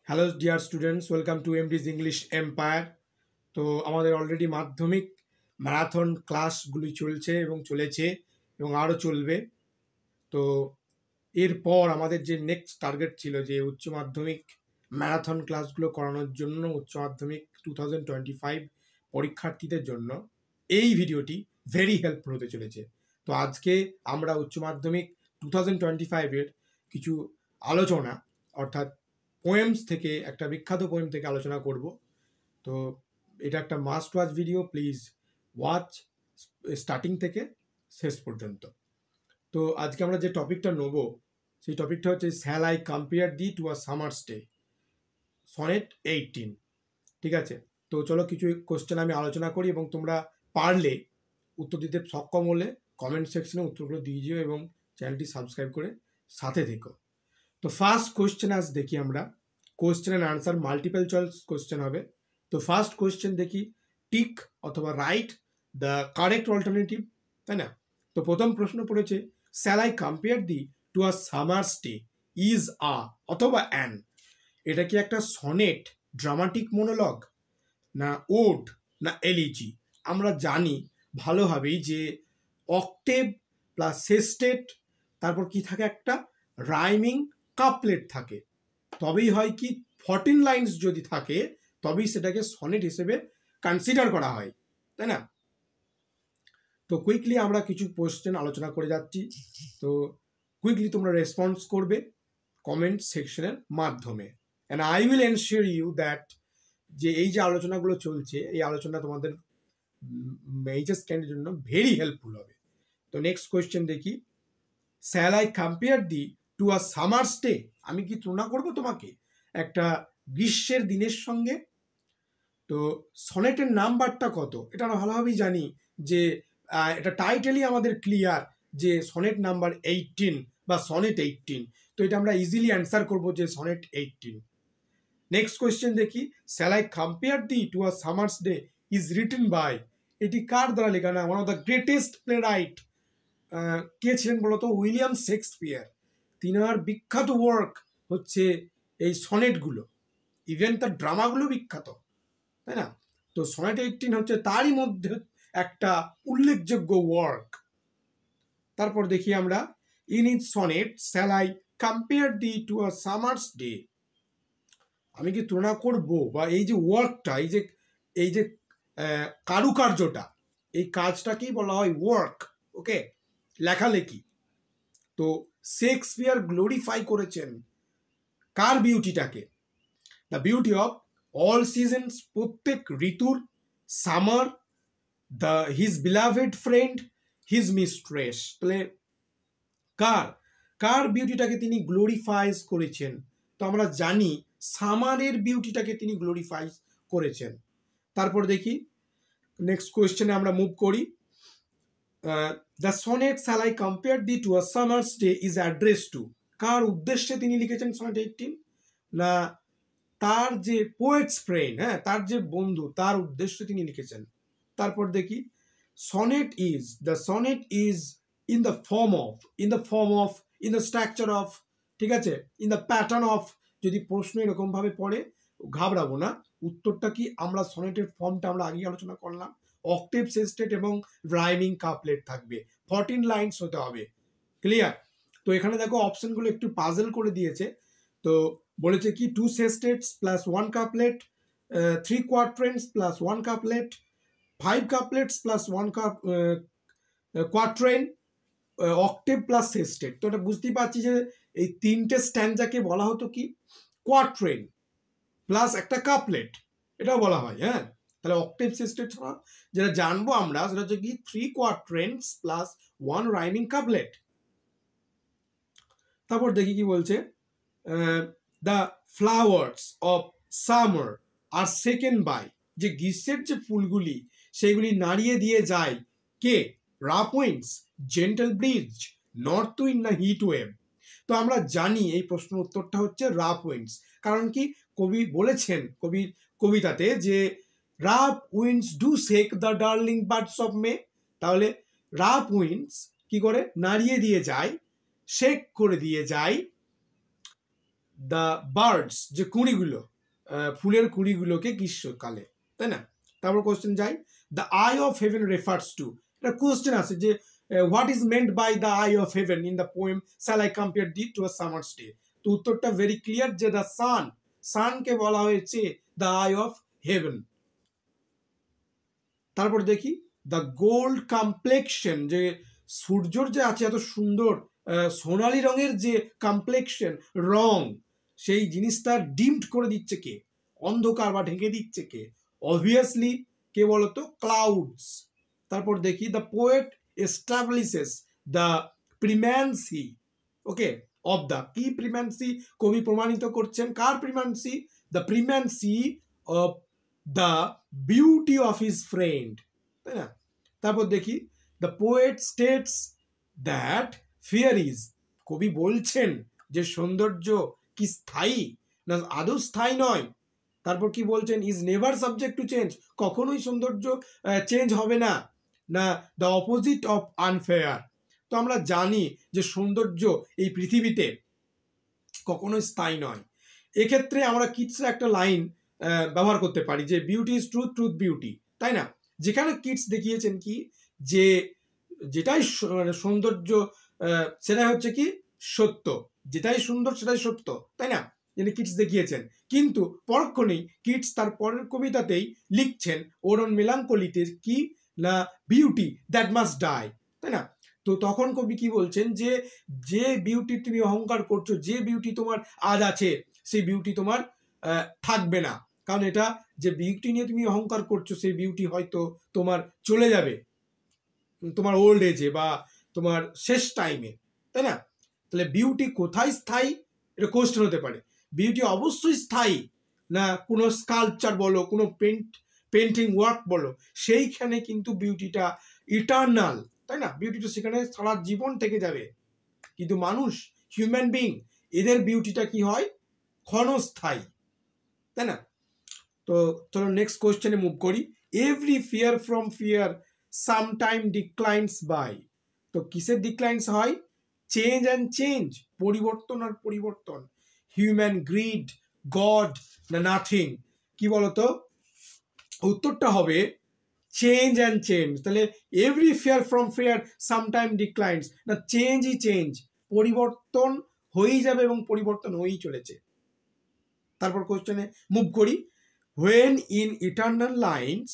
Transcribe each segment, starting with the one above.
Hello dear students, welcome to MD's English empire. তো আমাদের already মাধ্যমিক ম্যারাথন ক্লাসগুলি চলছে এবং চলেছে এবং আরও চলবে। তো এরপর আমাদের যে নেক্সট টার্গেট ছিল যে উচ্চ মাধ্যমিক ম্যারাথন ক্লাসগুলো করানোর জন্য উচ্চ মাধ্যমিক 2025 পরীক্ষার্থীদের জন্য এই ভিডিওটি ভেরি হেল্পফুল হতে চলেছে। তো আজকে আমরা উচ্চ মাধ্যমিক 2025-এর কিছু আলোচনা অর্থাৎ পোয়েমস থেকে একটা বিখ্যাত পোয়েম থেকে আলোচনা করব। তো এটা একটা must watch video, please watch starting থেকে শেষ পর্যন্ত। তো আজকে আমরা যে টপিকটা নেব সেই টপিকটা হচ্ছে shall I compare thee to a summer's day, sonnet 18। ঠিক আছে, তো চলো কিছু কোশ্চেন আমি আলোচনা করি এবং তোমরা পারলে উত্তর দিতে সক্ষম হলে কমেন্ট সেকশনে উত্তরগুলো দিয়ে দিও এবং চ্যানেলটি সাবস্ক্রাইব করে সাথে থেকো। তো ফার্স্ট কোশ্চেন আজ দেখি আমরা, question and answer multiple choice question হবে। তো ফার্স্ট কোশ্চেন দেখি, টিক অথবা রাইট দ্য কারেক্ট অল্টারনেটিভ, তাই না? তো প্রথম প্রশ্ন পড়েছে, shall I compare thee to a summer's day is a অথবা অ্যান। এটা কি একটা সনেট, ড্রামাটিক মোনোলগ, না ওড, না এলিজি? আমরা জানি ভালোভাবেই যে অক্টেভ প্লাস সেস্টেট, তারপর কি থাকে একটা রাইমিং কাপলেট থাকে, তবেই হয় কি 14 লাইন্স যদি থাকে তবেই সেটাকে সনেট হিসেবে কনসিডার করা হয়, তাই না? তো কুইকলি আমরা কিছু কোশ্চেন আলোচনা করে যাচ্ছি, তো কুইকলি তোমরা রেসপন্স করবে কমেন্ট সেকশনের মাধ্যমে। And I will ensure you that যে এই যে আলোচনাগুলো চলছে এই আলোচনা তোমাদের এইচএস ক্যান্ডিডেটের জন্য ভেরি হেল্পফুল হবে। তো নেক্সট কোয়েশ্চেন দেখি, shall I compare thee to a summer's day, আমি কি তুলনা করব তোমাকে একটা গ্রীষ্মের দিনের সঙ্গে? তো সনেটের নাম্বারটা কত এটা আমরা ভালোভাবেই জানি যে এটা টাইটেলই আমাদের ক্লিয়ার যে সনেট নাম্বার 18 বা সনেট 18। তো এটা আমরা ইজিলি অ্যান্সার করবো যে সনেট 18। নেক্সট কোয়েশ্চেন দেখি, shall I compare thee to a summer's day is written by, এটি কার দ্বারা লেখা? না, one of the greatest playwright. কে ছিলেন বলতো? William Shakespeare. তিনার বিখ্যাত ওয়ার্ক হচ্ছে এই সনেটগুলো, ইভেন তার ড্রামাগুলো বিখ্যাত, তাই না? তো সনেট 18 হচ্ছে তারই মধ্যে একটা উল্লেখযোগ্য ওয়ার্ক। তারপর দেখি আমরা, in it sonnet shall I compare thee to a summer's day, আমি কি তুলনা করব বা এই যে ওয়ার্কটা, এই যে কারুকার্যটা, এই কাজটাকেই বলা হয় ওয়ার্ক। ওকে, লেখালেখি। তো শেক্সপিয়ার গ্লোরিফাই করেছেন কার বিউটিটাকে? The beauty of all seasons, প্রত্যেক ঋতুর, summer, the his beloved friend, his mistress. তাহলে কার বিউটিটাকে তিনি গ্লোরিফাইজ করেছেন? তো আমরা জানি সামারের বিউটিটাকে তিনি গ্লোরিফাইজ করেছেন। তারপর দেখি নেক্সট কোয়েশ্চেনে আমরা মুভ করি, the sonnet shall I compare thee to a summer's day is address to, কার উদ্দেশ্যে তিনি লিখেছেন সনেট 18? না, তার যে পোয়েটস ফ্রেন্ড, হ্যাঁ, তার যে বন্ধু, তার উদ্দেশ্যে তিনি লিখেছেন। তারপর দেখি, sonnet is, the sonnet is in the form of, in the structure of, ঠিক আছে, ইন দ্য প্যাটার্ন অফ। যদি প্রশ্ন এরকম ভাবে পড়ে ঘাবড়াবো না, উত্তরটা কি? আমরা সনেটের ফর্মটা আমরা আগেই আলোচনা করলাম, অক্টেভ, সেস্টেট এবং রাইমিং কাপলেট থাকবে, 14 লাইন্স হতে হবে। ক্লিয়ার? তো এখানে দেখো অপশনগুলো একটু পাজল করে দিয়েছে। তো বলেছে কি, 2 sestets plus 1 couplet, 3 quatrains plus 1 couplet, 5 couplets plus 1 quatrain, octave plus sestet. তো এটা বুঝতেই পারছি যে এই তিনটে স্ট্যান্ডাকে বলা হতো কি, কোয়াট্রেন প্লাস একটা কাপলেট, এটাও বলা হয়। হ্যাঁ, তাহলে অক্টেভ সেস্টেট ছাড়া যেটা জানবো আমরা সেটা হচ্ছে কি 3 কোয়াট্রেন্স প্লাস 1 রাইমিং কাপলেট। তারপর দেখি কি বলছে, the flowers of summer are shaken by, যে গ্রীষ্মের যে ফুলগুলি সেগুলি নাড়িয়ে দিয়ে যায় কে? Rough winds, gentle breeze, north wind, না হিট ওয়েভ? তো আমরা জানি এই প্রশ্নের উত্তরটা হচ্ছে রাফ উইন্ডস। কারণ কি, কবি বলেছেন কবির কবিতাতে যে rough winds do shake the darling birds of মে। তাহলে রাফ উইন্ডস কি করে? নাড়িয়ে দিয়ে যায়, শেক করে দিয়ে যায় দ্য বার্ডস, যে কুঁড়িগুলো, ফুলের কুঁড়িগুলোকে গ্রীষ্মকালে, তাই না? তারপর কোশ্চেন যাই, the eye of heaven refers to, একটা কোশ্চেন আছে যে what is meant by the eye of heaven in the poem shall I compare thee to a summer's day. তো উত্তরটা ভেরি ক্লিয়ার যে দ্য সানকে বলা হয়েছে দ্য আই অফ হেভেন। তারপর দেখি দ্য গোল্ড কমপ্লেক্সন, যে সূর্যর যে আছে এত সুন্দর সোনালি রঙের যে কমপ্লেক্সন, রং, সেই জিনিসটা ডিমড করে দিচ্ছে কে, অন্ধকার বা ঢেকে দিচ্ছে কে? অবভিয়াসলি কে বলতো? ক্লাউডস। তারপর দেখি the poet establishes the primacy, okay, of the, কি প্রিম্যান্সি কবি প্রমাণিত করছেন? কার primacy? The primacy of the beauty of his friend, তাই না? তারপর দেখি the poet states that fear is, কবি বলছেন যে সৌন্দর্য কি স্থায়ী না আদৌ স্থায়ী নয়। তারপর কি বলছেন? Is never subject to change, কখনোই সৌন্দর্য চেঞ্জ হবে না, না দ্য অপোজিট অফ আনফেয়ার। তো আমরা জানি যে সৌন্দর্য এই পৃথিবীতে কখনোই স্থায়ী নয়। এক্ষেত্রে আমরা কিডসরা একটা লাইন ব্যবহার করতে পারি যে beauty is truth, truth beauty, তাই না? যেখানে কিডস দেখিয়েছেন কি যে যেটাই মানে সৌন্দর্য সেটাই হচ্ছে কি সত্য, যেটাই সুন্দর সেটাই সত্য, তাই না? যিনি কিডস দেখিয়েছেন, কিন্তু পরক্ষণেই কিডস তার পরের কবিতাতেই লিখছেন ওরন মেলাঙ্কলিতে কি না বিউটি দ্যাট মাস্ট ডাই, তাই না? তো তখন কবি কি বলছেন যে যে বিউটি তুমি অহংকার করছো, যে বিউটি তোমার আজ আছে সেই বিউটি তোমার থাকবে না, কারণ এটা যে বিউটি নিয়ে তুমি অহংকার করছো সেই বিউটি হয়তো তোমার চলে যাবে তোমার ওল্ড এজে বা তোমার শেষ টাইমে, তাই না? তাহলে বিউটি কোথায় স্থায়ী, এটা কোশ্চেন হতে পারে। বিউটি অবশ্যই স্থায়ী, না কোনো স্কাল্পচার বলো, কোনো পেন্টিং ওয়ার্ক বলো, সেইখানে কিন্তু বিউটিটা ইটার্নাল, তাই না? বিউটিটা সেখানে সারা জীবন থেকে যাবে। কিন্তু মানুষ, হিউম্যান বিং, এদের বিউটিটা কি হয়? ক্ষণস্থায়ী, তাই না? তো চলো নেক্সট কোশ্চেনে মুভ করি। Every fair from fair sometime declines by, তো কিসের ডিক্লাইন্স হয়? চেঞ্জ অ্যান্ড চেঞ্জ, পরিবর্তন আর পরিবর্তন। হিউম্যান গ্রিড, গড না নাথিং, কি বলতো? উত্তরটা হবে চেঞ্জ অ্যান্ড চেঞ্জ। তাহলে every fair from fair sometime declines, না চেঞ্জই চেঞ্জ, পরিবর্তন হয়েই যাবে এবং পরিবর্তন হয়েই চলেছে। তারপর কোশ্চেনে মুভ করি। when in eternal lines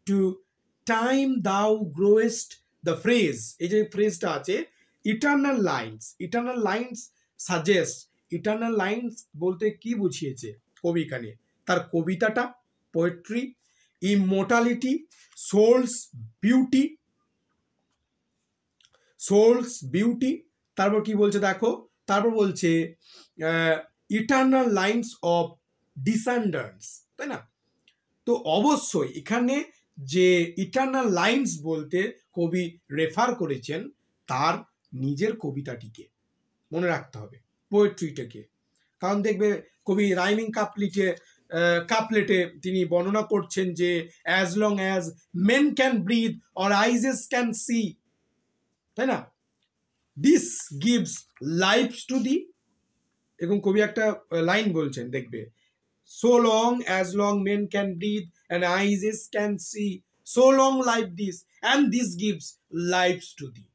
to time thou growest the phrase, এই যে ফ্রেজটা আছে eternal lines suggest, eternal lines বলতে কি বুঝিয়েছে কবি এখানে? তার কবিতাটা, পোয়েট্রি, ইমমর্টালিটি, সোলস বিউটি। তারপর কি বলছে দেখো, তারপর বলছে ইটার্নাল লাইন্স অফ ডিসেন্ডেন্টস, তাই না? তো অবশ্যই এখানে যে ইটার্নাল লাইন্স বলতে কবি রেফার করেছেন তার নিজের কবিতাটিকে, মনে রাখতে হবে, পোয়েট্রিটাকে। কারণ দেখবে কবি রাইমিং কাপলেটে তিনি বর্ণনা করছেন যে as long as men can breathe or eyes can see, তাই না? This gives life to thee, এবং কবি একটা লাইন বলছেন দেখবে, so long men can breathe and eyes can see, so long life this and this gives lives to thee,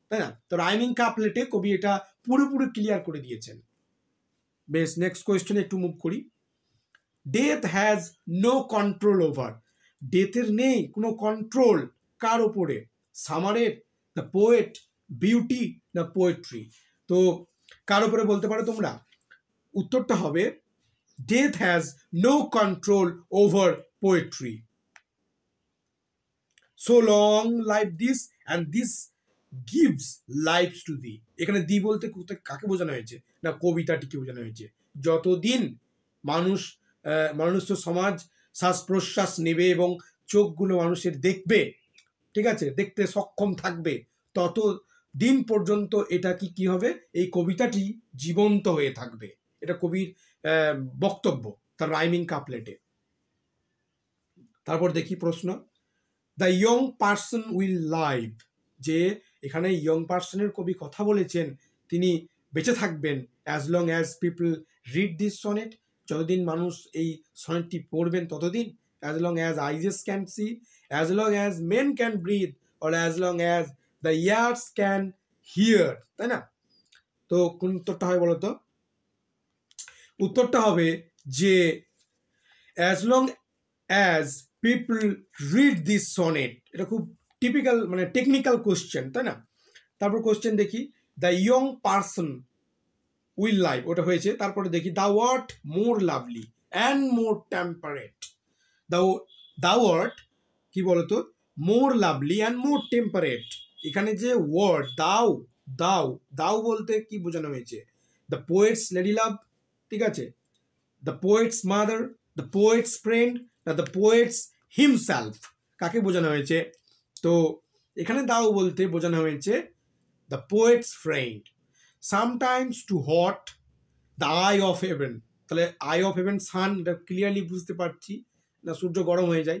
তাই না? তো রাইমিং কাপলেটে কবি এটা পুরোপুরি ক্লিয়ার করে দিয়েছেন। বেশ, নেক্সট কোয়েশ্চেনে একটু মুভ করি। Death has no control over, ডেথের নেই কোনো কন্ট্রোল, কার ওপরে? সামারের, দ্য পোয়েট, বিউটি না পোয়েট্রি? তো কার ওপরে বলতে পারো তোমরা? উত্তরটা হবে death has no control over poetry. So long life this and this gives lives to thee, এখানে দি বলতে কাকে বোঝানো হয়েছে? না কবিতাটিকে বোঝানো হয়েছে। যতদিন মানুষ সমাজ শ্বাস প্রশ্বাস নেবে এবং চোখগুলো মানুষের দেখবে, ঠিক আছে, দেখতে সক্ষম থাকবে, তত দিন পর্যন্ত এটা কি হবে? এই কবিতাটি জীবন্ত হয়ে থাকবে। এটা কবির বক্তব্য তার রাইমিং কাপলেটে। তারপর দেখি প্রশ্ন, the young person will live, যে এখানে ইয়ং পার্সনের কবি কথা বলেছেন, তিনি বেঁচে থাকবেন as long as people read this sonnet, যতদিন মানুষ এই সনেটটি পড়বেন ততদিন, as long as eyes can see, as long as men can breathe, or as long as the ears can hear, তাই না? তো কোন উত্তরটা হয় বলো তো? উত্তরটা হবে যে as long as people read this sonnet. এটা খুব টিপিক্যাল মানে টেকনিক্যাল কোশ্চেন, তাই না? তারপর কোশ্চেন দেখি, the young person will live, ওটা হয়েছে। তারপরে দেখি the word more lovely and more temperate. The word কি বলতো? More lovely and more temperate. এখানে যে ওয়ার্ড দাও দাও দাও বলতে কি বোঝানো হয়েছে? দ্য পোয়েটস লেডি লাভ, ঠিক আছে, the poet's mother, the poet's friend, no the poet's himself, কাকে বোঝানো হয়েছে? তো এখানে দাও বলতে বোঝানো হয়েছে the poet's friend. Sometimes too hot the eye of heaven, তাহলে আই অফ হেভেন সান, এটা ক্লিয়ারলি বুঝতে পারছি না, সূর্য গরম হয়ে যায়।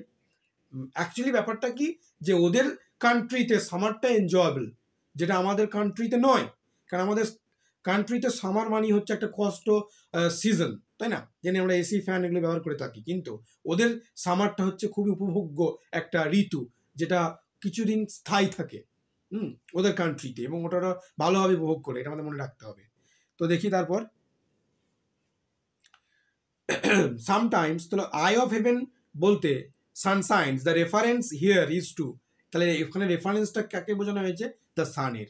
অ্যাকচুয়ালি ব্যাপারটা কি, যে ওদের কান্ট্রিতে সামারটা এনজয়েবল, যেটা আমাদের কান্ট্রিতে নয়। কারণ আমাদের কান্ট্রিতে সামার মানি হচ্ছে একটা কষ্ট সিজন, তাই না, যেন আমরা এসি ফ্যান এগুলো ব্যবহার করে থাকি। কিন্তু ওদের সামারটা হচ্ছে খুবই উপভোগ্য একটা ঋতু, যেটা কিছুদিন স্থায়ী থাকে ওদের কান্ট্রিতে, এবং ওটা ভালোভাবে উপভোগ করে, এটা আমাদের মনে রাখতে হবে। তো দেখি তারপর সামটাইমস, তাহলে আই অফ হেভেন বলতে sunshines, the reference here is to, তাহলে এখানে রেফারেন্সটা কাকে বোঝানো হয়েছে? দ্য সানের।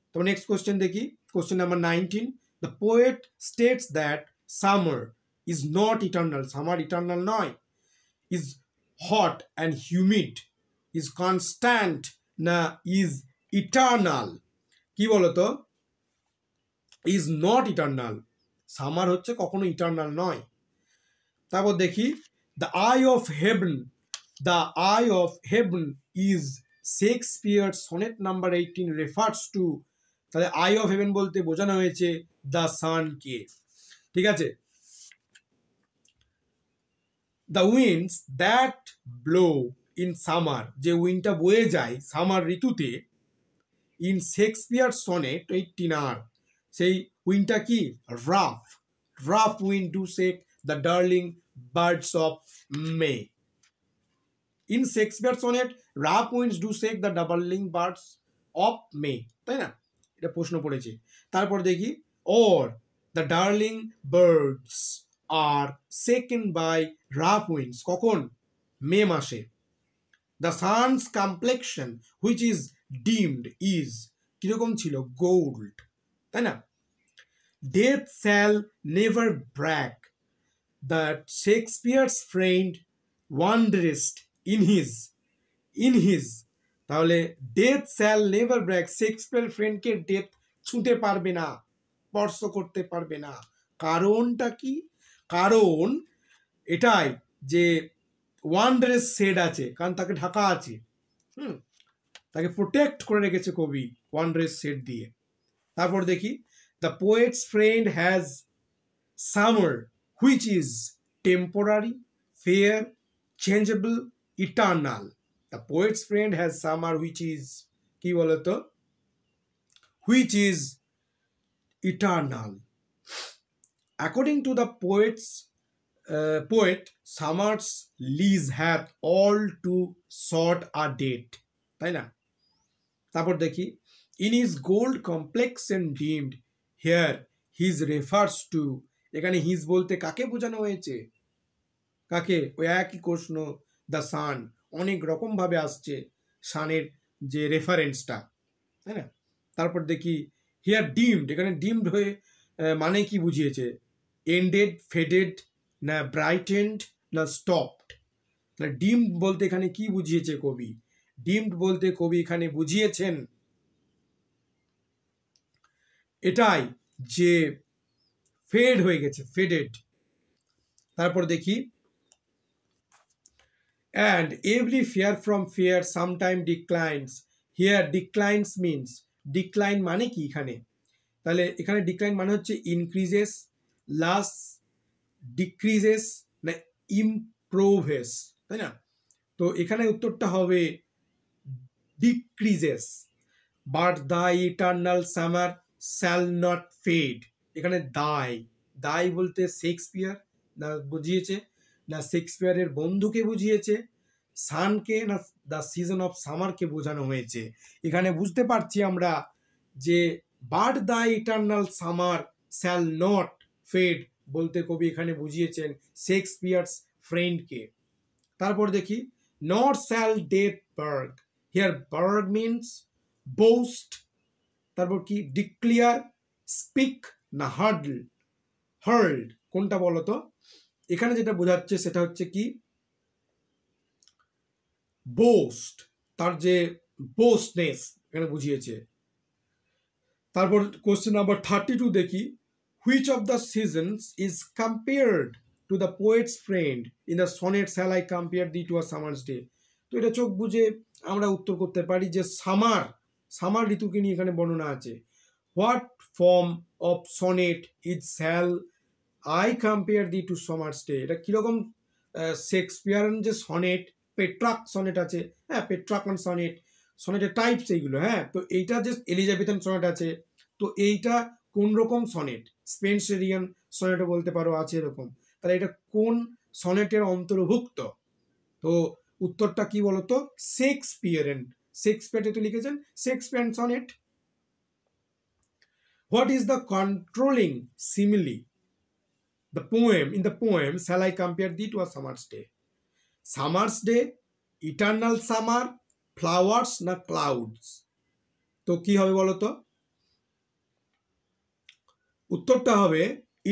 তারপর নেক্সট কোশ্চেন দেখি, question number 19, the poet states that summer is not eternal, summer eternal নয়, is hot and humid, is constant, না ইজ ইটার্নাল? কি বলতো? ইজ নট ইটার্নাল, সামার হচ্ছে কখনো ইটার্নাল নয়। তারপর দেখি the eye of heaven, the eye of heaven is Shakespeare sonnet number 18 refers to, তাহলে আই অফ হেভেন বলতে বোঝানো হয়েছে দ্য সানকে, ঠিক আছে। The winds that blow in summer, যে উইন্ডটা বয়ে যায় সামার ঋতুতে, ইন শেক্সপিয়ার সনেট 18 সেই উইন্ডটা কি? Rough, rough wind do shake the darling birds of May. In Shakespeare sonnet rough winds do shake the darling birds of May, তাই না? এটা প্রশ্ন পড়েছে। তারপর দেখি, অর দ্য ডার্লিং বার্ডস আর সেকেন্ড বাই রাফ উইন্ডস, কখন? মে মাসে। The sun's complexion which is dimmed is, কিরকম ছিল? গোল্ড, তাই না? Death shall never brag, that Shakespeare's friend wanderest in his, তাহলে death shall never BRAC, Shakespeare ফ্রেন্ডকে death ছুঁতে পারবে না, স্পর্শ করতে পারবে না। কারণটা কি? কারণ এটাই যে ওয়ান্ডারেস শেড আছে, কারণ তাকে ঢাকা আছে, তাকে প্রোটেক্ট করে রেখেছে কবি ওয়ান্ডারেস শেড দিয়ে। তারপর দেখি, the poet's friend has summer which is temporary, fair, changeable, eternal. The poet's friend has summer which is, কি বলতো? Which is eternal. According to the poet, summer's lease hath all too short a date, তাই না? তারপর দেখি, in his gold complexion deemed, here his refers to, এখানে his বলতে কাকে বোঝানো হয়েছে? কাকে? ওই একই প্রশ্ন, দ্য সান, অনেক রকম ভাবে আসছে সানের যে রেফারেন্সটা, তাই না? তারপর দেখি, হিয়ার ডিমড, এখানে ডিমড হয়ে মানে কি বুঝিয়েছে? এন্ডেড, ফেডেড, না ব্রাইটেন্ড, না স্টপড? তাহলে ডিমড বলতে এখানে কি বুঝিয়েছে কবি? ডিমড বলতে কবি এখানে বুঝিয়েছেন এটাই যে ফেড হয়ে গেছে, ফেডেড। তারপর দেখি, and every fear from fear sometime declines, here declines means, decline মানে কি এখানে? তাহলে এখানে ডিক্লাইন মানে হচ্ছে ইনক্রিজেস, লাস, ডিক্রিজেস, না ইমপ্রোভেস, তাই না? তো এখানে উত্তরটা হবে decreases. But the eternal summer shall not fade, এখানে দায়, দায় বলতে শেক্সপিয়ার না বুঝিয়েছে, না শেক্সপিয়ারের বন্ধুকে বুঝিয়েছে, সানকে, না দ্য সিজন অফ সামারকে বোঝানো হয়েছে। এখানে বুঝতে পারছি আমরা যে but the eternal summer shall not fade বলতে কবি এখানে বুঝিয়েছেন শেক্সপিয়ার্স ফ্রেন্ডকে। তারপর দেখি not shall death brag, here brag means boast. তারপর কি ডিক্লিয়ার, স্পিক না হার্ডল, হার্ল্ড কোনটা বলো তো? এখানে যেটা বোঝাচ্ছে সেটা হচ্ছে কি বোস্ট, তার যে বোস্টনেস এখানে বুঝিয়েছে। তারপর কোশ্চেন নাম্বার 32 দেখি, which of the seasons is compared to the poet's friend in the sonnet shall I compare thee to a summer's day. তো এটা চোখ বুঝে আমরা উত্তর করতে পারি যে সামার, সামার ঋতুকে নিয়ে এখানে বর্ণনা আছে। What form of sonnet is shall I compare thee to summer's day, এটা কিরকম শেক্সপিয়ারিয়ান যে সনেট, পেট্রাক সনেট আছে, হ্যাঁ পেট্রাকন সনেট, সনেটের টাইপস এইগুলো, হ্যাঁ তো এইটা যে এলিজাবেথান সনেট আছে, তো এইটা কোন রকম সনেট, স্পেন্সেরিয়ান সনেটও বলতে পারো আছে এরকম, তাহলে এটা কোন সনেটের অন্তর্ভুক্ত? তো উত্তরটা কি বলতো, শেক্সপিয়ারিয়ান, শেক্সপিয়ার যেহেতু লিখেছেন Shakespearean sonnet. What is the controlling simile the poem in the poem shall I compare thee to a summer's day? Summer's day, eternal summer, flowers না clouds? তো কি হবে বলো তো? উত্তরটা হবে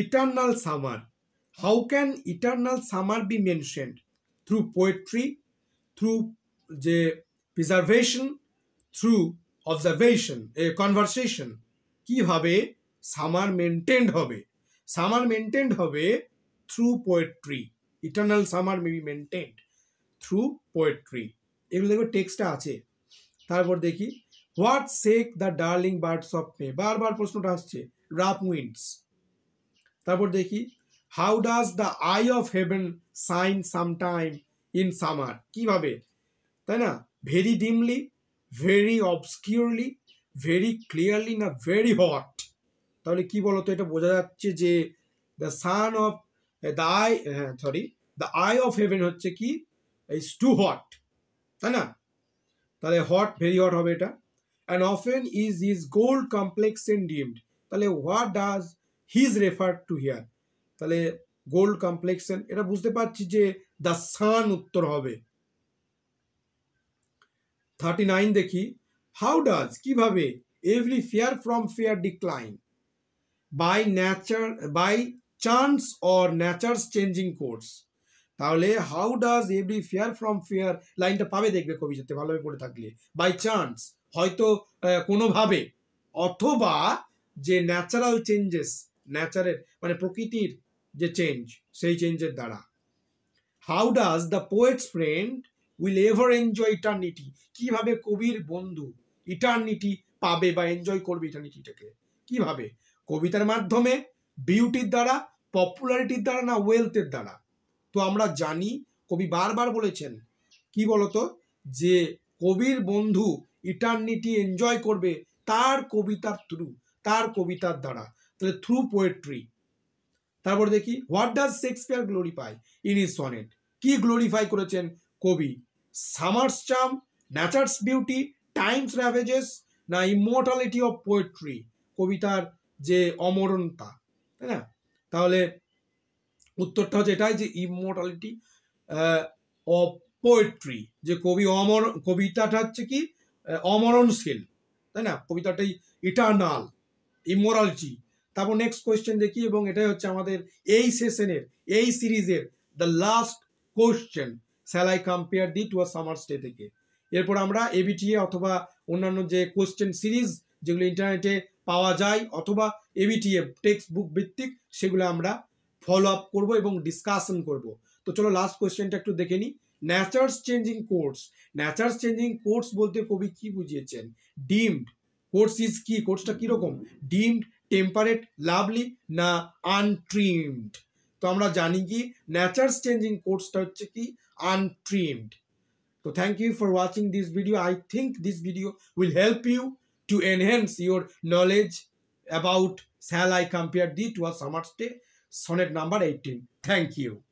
eternal summer. How can eternal summer be mentioned? Through poetry, through যে preservation, through observation, a conversation. কিভাবে সামার মেনটেন্ড হবে? সামার মেনটেন্ড হবে through poetry. Eternal summer may be maintained through poetry, এগুলো দেখবে টেক্সটটা আছে। তারপর দেখি what shake the darling birds of May, বারবার প্রশ্নটা আসছে, রাফ উইন্ডস। তারপর দেখি how does the eye of heaven shine sometime in summer, কিভাবে, তাই না? Very dimly, very obscurely, very clearly না ভেরি হট? তাহলে কি বলতো, এটা বোঝা যাচ্ছে যে the son of the I, the eye of haven হচ্ছে কি ইজ টু হট, তাই না? তাহলে হট, ভেরি হট হবে এটা। And often is his gold complexion dimmed, তাহলে what does his refer to here? তাহলে গোল্ড কমপ্লেক্সন, এটা বুঝতে পারছি যে দ্য সান উত্তর হবে। 39 দেখি হাউ ডাজ, কিভাবে, every fair from fair decline by nature, by chance or nature's changing course? তাহলে how does every fair from fair, লাইনটা পাবে দেখবে কবিতাতে ভালোভাবে পড়ে থাকলে, বাই চান্স হয়তো কোনোভাবে, অথবা যে ন্যাচারাল চেঞ্জেস, ন্যাচারের মানে প্রকৃতির যে চেঞ্জ, সেই চেঞ্জের দ্বারা। How does the poet's friend will ever enjoy eternity, কিভাবে কবির বন্ধু ইটার্নিটি পাবে বা এনজয় করবে ইটার্নিটিটাকে, কিভাবে? কবিতার মাধ্যমে, বিউটির দ্বারা, পপুলারিটির দ্বারা না ওয়েলথের দ্বারা? তো আমরা জানি কবি বারবার বলেছেন কি বলতো, যে কবির বন্ধু ইটার্নিটি এনজয় করবে তার কবিতার থ্রু, তার কবিতার দ্বারা, তাহলে থ্রু পোয়েট্রি। তারপর দেখি what does Shakespeare glorify in his sonnet, কি গ্লোরিফাই করেছেন কবি? Summer's charm, nature's beauty, time's ravages না ইমর্টালিটি অফ পোয়েট্রি, কবিতার যে অমরণতা, তাই না? তাহলে উত্তরটা হচ্ছে এটাই যে ইমর্টালিটি অফ পোয়েট্রি, যে কবি অমর, কবিতাটা হচ্ছে কি অমরণশীল, তাই না? কবিতাটাই ইটার্নাল, ইমোরালিটি। তারপর নেক্সট কোয়েশ্চেন দেখি, এবং এটাই হচ্ছে আমাদের এই সেশনের, এই সিরিজের the last question, shall I compare thee to a summer's day থেকে। এরপর আমরা এবিটিএ অথবা অন্যান্য যে কোয়েশ্চেন সিরিজ যেগুলো ইন্টারনেটে পাওয়া যায় অথবা এবিটিএ টেক্সট বুক ভিত্তিক, সেগুলো আমরা ফলো আপ করবো এবং ডিসকাশন করব। তো চলো লাস্ট কোয়েশ্চেনটা একটু দেখে নিই। ন্যাচার্স চেঞ্জিং কোর্স, ন্যাচার্স চেঞ্জিং কোর্স বলতে কবি কি বুঝিয়েছেন? ডিমড কোর্স ইজ কি, কোর্সটা কিরকম? ডিমড, টেম্পারেট, লাভলি না আনট্রিমড? তো আমরা জানি কি ন্যাচার্স চেঞ্জিং কোর্সটা হচ্ছে কি untrimmed. So thank you for watching this video. I think this video will help you to enhance your knowledge about shall I compare thee to a summer's day, sonnet number 18. Thank you.